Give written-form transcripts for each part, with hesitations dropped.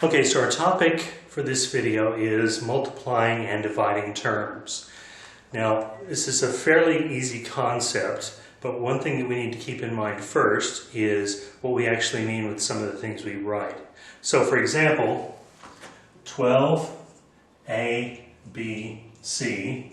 Okay, so our topic for this video is multiplying and dividing terms. Now, this is a fairly easy concept, but one thing that we need to keep in mind first is what we actually mean with some of the things we write. So, for example, 12ABC,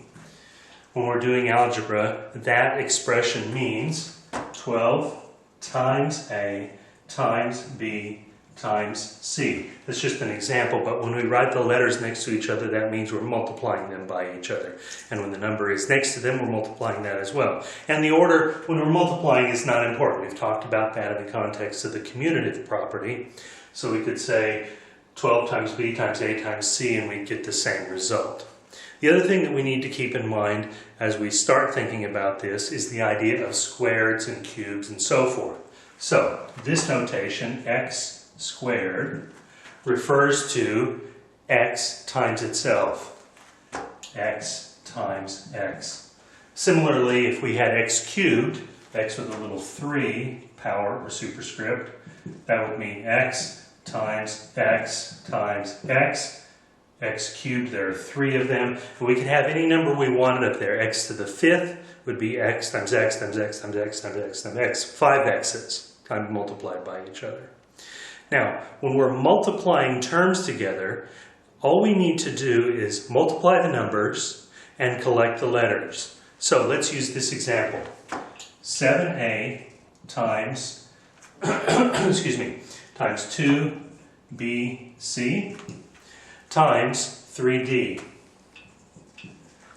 when we're doing algebra, that expression means 12 times A times B times C. That's just an example, but when we write the letters next to each other, that means we're multiplying them by each other. And when the number is next to them, we're multiplying that as well. And the order when we're multiplying is not important. We've talked about that in the context of the commutative property. So we could say 12 times B times A times C, and we'd get the same result. The other thing that we need to keep in mind as we start thinking about this is the idea of squareds and cubes and so forth. So this notation, x squared, refers to x times itself, x times x. Similarly, if we had x cubed, x with a little 3 power or superscript, that would mean x times x times x. X cubed, there are 3 of them. And we could have any number we wanted up there. X to the 5th would be x times x times x times x times x times x. 5 x's times multiplied by each other. Now, when we're multiplying terms together, all we need to do is multiply the numbers and collect the letters. So let's use this example. 7a times, excuse me, times 2bc times 3d.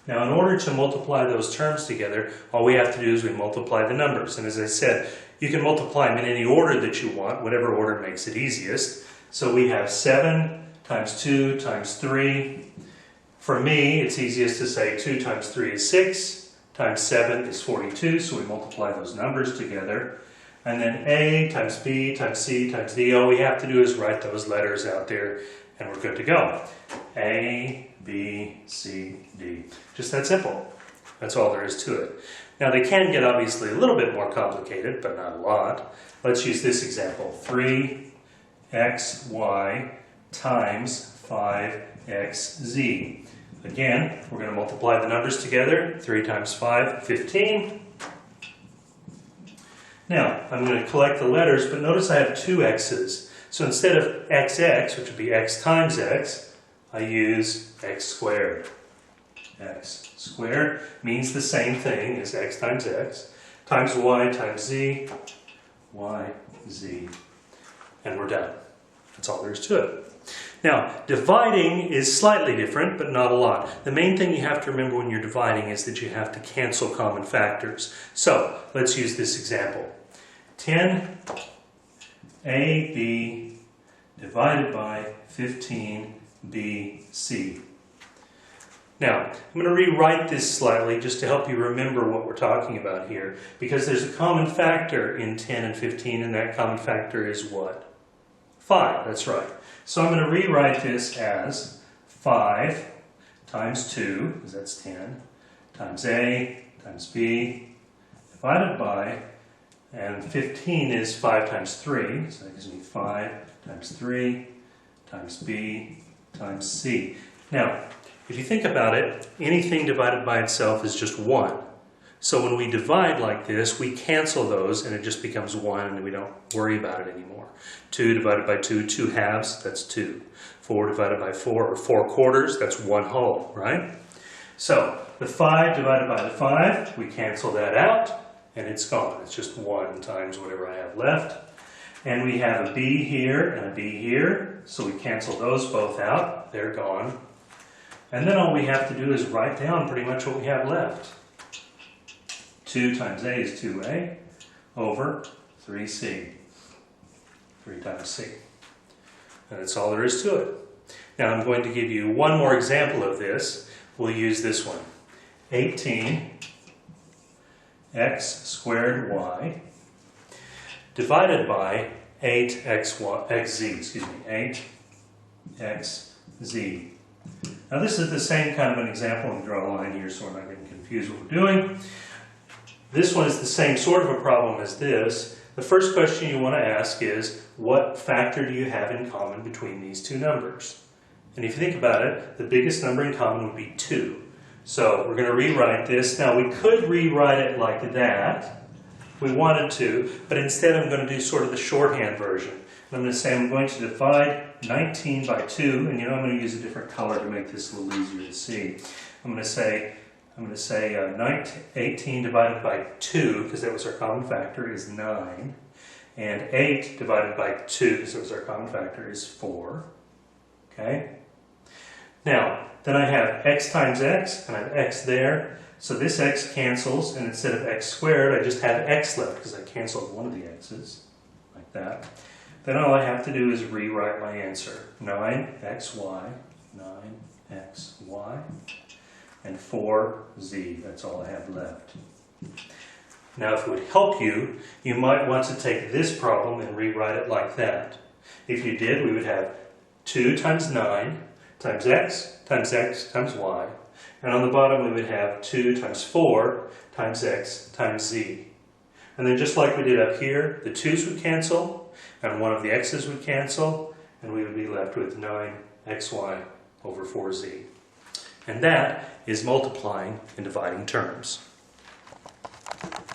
Now, in order to multiply those terms together, all we have to do is we multiply the numbers. And as I said, you can multiply them in any order that you want, whatever order makes it easiest. So we have 7 times 2 times 3. For me, it's easiest to say 2 times 3 is 6, times 7 is 42, so we multiply those numbers together. And then A times B times C times D, all we have to do is write those letters out there, and we're good to go. A, B, C, D. Just that simple. That's all there is to it. Now, they can get obviously a little bit more complicated, but not a lot. Let's use this example. 3xy times 5xz. Again, we're going to multiply the numbers together. 3 times 5, 15. Now, I'm going to collect the letters, but notice I have 2 x's. So instead of xx, which would be x times x, I use x squared. X squared means the same thing as x times y times z, y, z, and we're done. That's all there is to it. Now, dividing is slightly different, but not a lot. The main thing you have to remember when you're dividing is that you have to cancel common factors. So, let's use this example. 10ab divided by 15bc. Now, I'm going to rewrite this slightly just to help you remember what we're talking about here, because there's a common factor in 10 and 15, and that common factor is what? 5, that's right. So I'm going to rewrite this as 5 times 2, because that's 10, times A times B, divided by, and 15 is 5 times 3, so that gives me 5 times 3 times B times C. Now, if you think about it, anything divided by itself is just 1. So when we divide like this, we cancel those and it just becomes 1 and we don't worry about it anymore. 2 divided by 2, 2 halves, that's 2. 4 divided by 4, or 4 quarters, that's 1 whole, right? So the 5 divided by the 5, we cancel that out and it's gone. It's just 1 times whatever I have left. And we have a B here and a B here, so we cancel those both out. They're gone. And then all we have to do is write down pretty much what we have left. 2 times A is 2A over 3C. 3 times C. And that's all there is to it. Now I'm going to give you one more example of this. We'll use this one. 18x squared y divided by 8xz. 8xz. Now this is the same kind of an example. I'm going to draw a line here so we're not getting confused what we're doing. This one is the same sort of a problem as this, The first question you want to ask is, what factor do you have in common between these two numbers? And if you think about it, the biggest number in common would be 2. So we're going to rewrite this. Now we could rewrite it like that, if we wanted to, but instead I'm going to do sort of the shorthand version. And I'm going to say I'm going to divide 19 by 2, and I'm going to use a different color to make this a little easier to see. I'm going to say 18 divided by 2, because that was our common factor, is 9. And 8 divided by 2, because that was our common factor, is 4. Okay? Now, then I have x times x, and I have x there. So this x cancels, and instead of x squared, I just have x left, because I canceled one of the x's, like that. Then all I have to do is rewrite my answer. 9xy, and 4z. That's all I have left. Now, if it would help you, you might want to take this problem and rewrite it like that. If you did, we would have 2 times 9 times x times y. And on the bottom, we would have 2 times 4 times x times z. And then just like we did up here, the 2's would cancel, and one of the x's would cancel, and we would be left with 9xy over 4z. And that is multiplying and dividing terms.